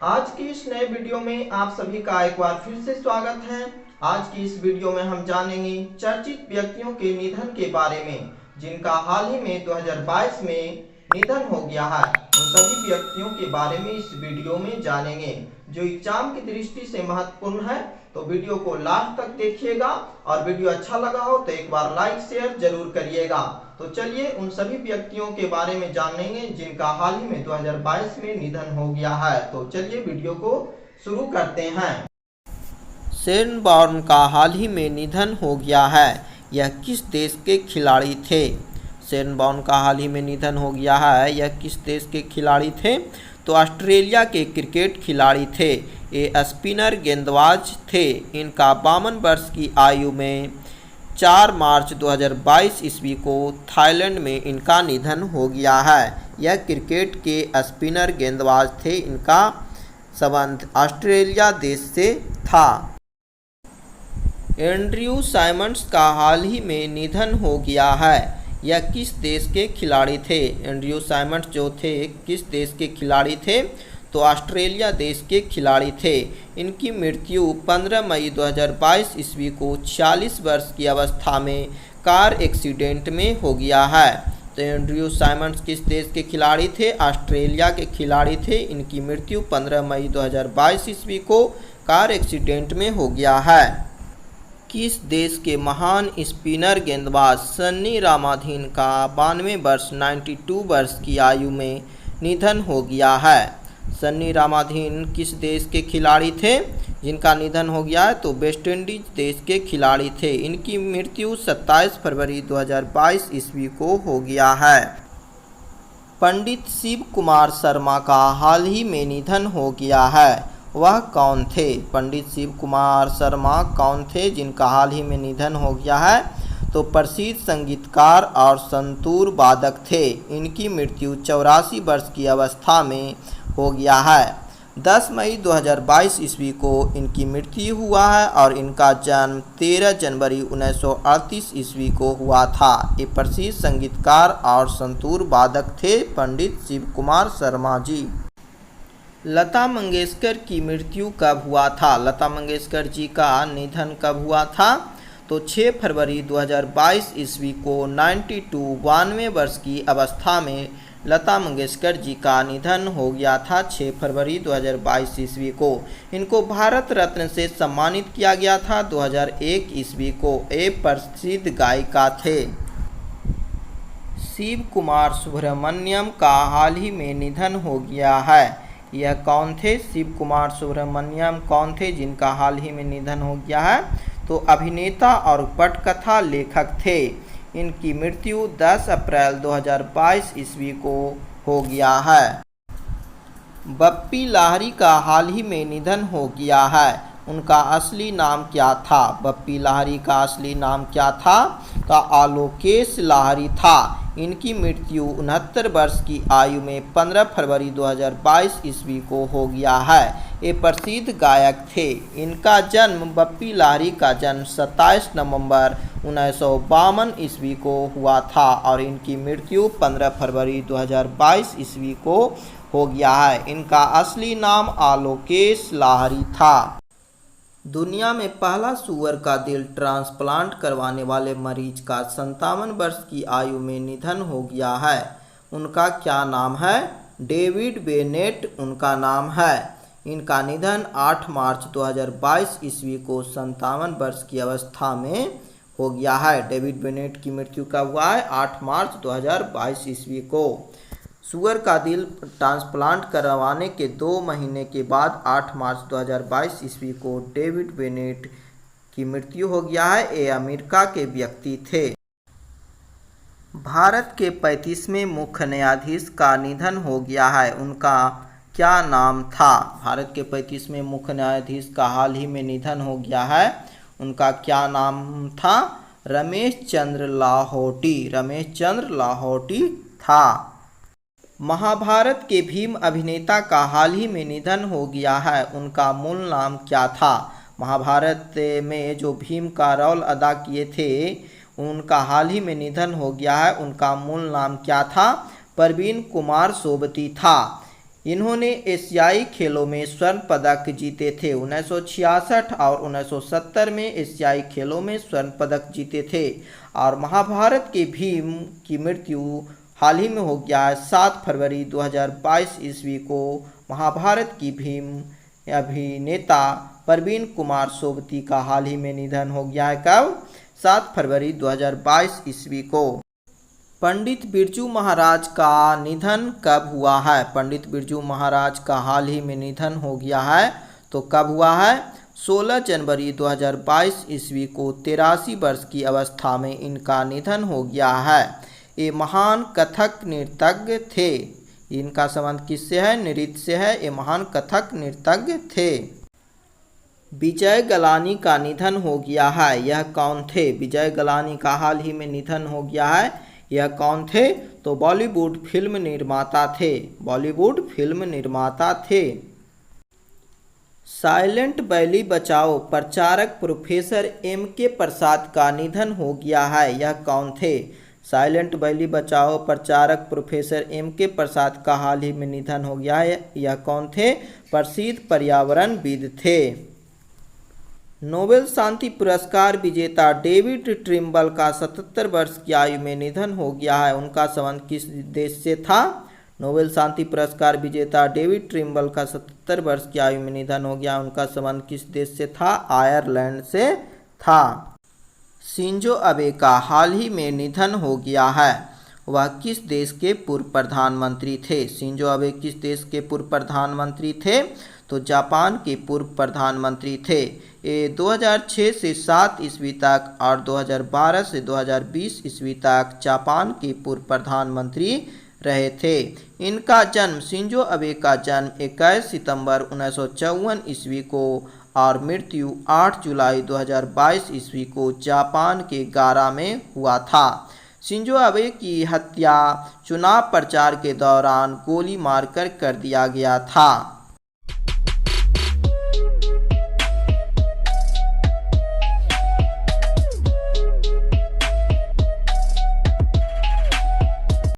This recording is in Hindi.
आज की इस नए वीडियो में आप सभी का एक बार फिर से स्वागत है। आज की इस वीडियो में हम जानेंगे चर्चित व्यक्तियों के निधन के बारे में जिनका हाल ही में 2022 में निधन हो गया है। उन सभी व्यक्तियों के बारे में इस वीडियो में जानेंगे जो एग्जाम की दृष्टि से महत्वपूर्ण है। तो वीडियो को लास्ट तक देखिएगा और वीडियो अच्छा लगा हो तो एक बार लाइक शेयर जरूर करिएगा। तो चलिए उन सभी व्यक्तियों के बारे में जानेंगे जिनका हाल ही में 2022 में निधन हो गया है। तो चलिए वीडियो को शुरू करते हैं। शेन बॉर्न का हाल ही में निधन हो गया है। यह किस देश के खिलाड़ी थे? शेन बॉर्न का हाल ही में निधन हो गया है। यह किस देश के खिलाड़ी थे? तो ऑस्ट्रेलिया के क्रिकेट खिलाड़ी थे। ये स्पिनर गेंदबाज थे। इनका 52 वर्ष की आयु में 4 मार्च 2022 ईस्वी को थाईलैंड में इनका निधन हो गया है। यह क्रिकेट के स्पिनर गेंदबाज थे। इनका संबंध ऑस्ट्रेलिया देश से था। एंड्रयू साइमंड्स का हाल ही में निधन हो गया है। यह किस देश के खिलाड़ी थे? एंड्रयू साइमंड्स जो थे किस देश के खिलाड़ी थे? तो ऑस्ट्रेलिया देश के खिलाड़ी थे। इनकी मृत्यु 15 मई 2022 ईस्वी को 46 वर्ष की अवस्था में कार एक्सीडेंट में हो गया है। तो एंड्रयू साइमंड्स किस देश के खिलाड़ी थे? ऑस्ट्रेलिया के खिलाड़ी थे। इनकी मृत्यु 15 मई 2022 ईस्वी को कार एक्सीडेंट में हो गया है। किस देश के महान स्पिनर गेंदबाज सन्नी रामाधीन का 92 वर्ष 92 वर्ष की आयु में निधन हो गया है? सन्नी रामाधीन किस देश के खिलाड़ी थे जिनका निधन हो गया है? तो वेस्ट इंडीज देश के खिलाड़ी थे। इनकी मृत्यु 27 फरवरी 2022 ईस्वी को हो गया है। पंडित शिव कुमार शर्मा का हाल ही में निधन हो गया है। वह कौन थे? पंडित शिव कुमार शर्मा कौन थे जिनका हाल ही में निधन हो गया है? तो प्रसिद्ध संगीतकार और संतूर वादक थे। इनकी मृत्यु 84 वर्ष की अवस्था में हो गया है। 10 मई 2022 ईस्वी को इनकी मृत्यु हुआ है और इनका जन्म 13 जनवरी 1938 ईस्वी को हुआ था। ये प्रसिद्ध संगीतकार और संतूर वादक थे पंडित शिव कुमार शर्मा जी। लता मंगेशकर की मृत्यु कब हुआ था? लता मंगेशकर जी का निधन कब हुआ था? तो 6 फरवरी 2022 ईस्वी को 92 वर्ष की अवस्था में लता मंगेशकर जी का निधन हो गया था। 6 फरवरी 2022 ईस्वी को इनको भारत रत्न से सम्मानित किया गया था। 2001 ईस्वी को ये प्रसिद्ध गायिका थे। शिव कुमार सुब्रमण्यम का हाल ही में निधन हो गया है। यह कौन थे? शिव कुमार सुब्रमण्यम कौन थे जिनका हाल ही में निधन हो गया है? तो अभिनेता और पटकथा लेखक थे। इनकी मृत्यु 10 अप्रैल 2022 ईस्वी को हो गया है। बप्पी लाहिरी का हाल ही में निधन हो गया है। उनका असली नाम क्या था? बप्पी लाहिरी का असली नाम क्या था? तो आलोकेश लाहिरी था। इनकी मृत्यु 69 वर्ष की आयु में 15 फरवरी 2022 ईस्वी को हो गया है। ये प्रसिद्ध गायक थे। इनका जन्म बप्पी लाहिरी का जन्म 27 नवंबर 1952 ईस्वी को हुआ था और इनकी मृत्यु 15 फरवरी 2022 ईस्वी को हो गया है। इनका असली नाम आलोकेश लाहिरी था। दुनिया में पहला सूअर का दिल ट्रांसप्लांट करवाने वाले मरीज का 57 वर्ष की आयु में निधन हो गया है। उनका क्या नाम है? डेविड बेनेट उनका नाम है। इनका निधन 8 मार्च 2022 ईस्वी को 57 वर्ष की अवस्था में हो गया है। डेविड बेनेट की मृत्यु कब हुआ है? 8 मार्च 2022 ईस्वी को। सूअर का दिल ट्रांसप्लांट करवाने के 2 महीने के बाद 8 मार्च 2022 ईस्वी को डेविड बेनेट की मृत्यु हो गया है। ये अमेरिका के व्यक्ति थे। भारत के 35वें मुख्य न्यायाधीश का निधन हो गया है। उनका क्या नाम था? भारत के 35वें मुख्य न्यायाधीश का हाल ही में निधन हो गया है। उनका क्या नाम था? रमेश चंद्र लाहोटी। रमेश चंद्र लाहोटी था। महाभारत के भीम अभिनेता का हाल ही में निधन हो गया है। उनका मूल नाम क्या था? महाभारत में जो भीम का रोल अदा किए थे उनका हाल ही में निधन हो गया है। उनका मूल नाम क्या था? प्रवीण कुमार सोबती था। इन्होंने एशियाई खेलों में स्वर्ण पदक जीते थे। 1966 और 1970 में एशियाई खेलों में स्वर्ण पदक जीते थे। और महाभारत के भीम की मृत्यु हाल ही में हो गया है 7 फरवरी 2022 ईस्वी को। महाभारत की भीम अभिनेता प्रवीण कुमार सोबती का हाल ही में निधन हो गया है। कब? 7 फरवरी 2022 ईस्वी को। पंडित बिरजू महाराज का निधन कब हुआ है? पंडित बिरजू महाराज का हाल ही में निधन हो गया है। तो कब हुआ है? 16 जनवरी 2022 ईस्वी को 83 वर्ष की अवस्था में इनका निधन हो गया है। ये महान कथक नृतज्ञ थे। इनका संबंध किससे है? नृत्य से है। ये महान कथक नृतज्ञ थे। विजय गलानी का निधन हो गया है। यह कौन थे? विजय गलानी का हाल ही में निधन हो गया है। यह कौन थे? तो बॉलीवुड फिल्म निर्माता थे। बॉलीवुड फिल्म निर्माता थे। साइलेंट वैली बचाओ प्रचारक प्रोफेसर M.K. प्रसाद का निधन हो गया है। यह कौन थे? साइलेंट वैली बचाओ प्रचारक प्रोफेसर M.K. प्रसाद का हाल ही में निधन हो गया है। यह कौन थे? प्रसिद्ध पर्यावरणविद थे। नोबेल शांति पुरस्कार विजेता डेविड ट्रिम्बल का 77 वर्ष की आयु में निधन हो गया है। उनका संबंध किस देश से था? नोबेल शांति पुरस्कार विजेता डेविड ट्रिम्बल का 77 वर्ष की आयु में निधन हो गया। उनका संबंध किस देश से था? आयरलैंड से था। शिंजो अबे का हाल ही में निधन हो गया है। वह किस देश के पूर्व प्रधानमंत्री थे? शिंजो अबे किस देश के पूर्व प्रधानमंत्री थे? तो जापान के पूर्व प्रधानमंत्री थे। ये 2006 से 7 ईस्वी तक और 2012 से 2020 ईस्वी तक जापान के पूर्व प्रधानमंत्री रहे थे। इनका जन्म शिंजो अबे का जन्म 21 सितंबर 1954 ईस्वी को और मृत्यु 8 जुलाई 2022 ईस्वी को जापान के गारा में हुआ था। शिंजो अबे की हत्या चुनाव प्रचार के दौरान गोली मारकर कर दिया गया था।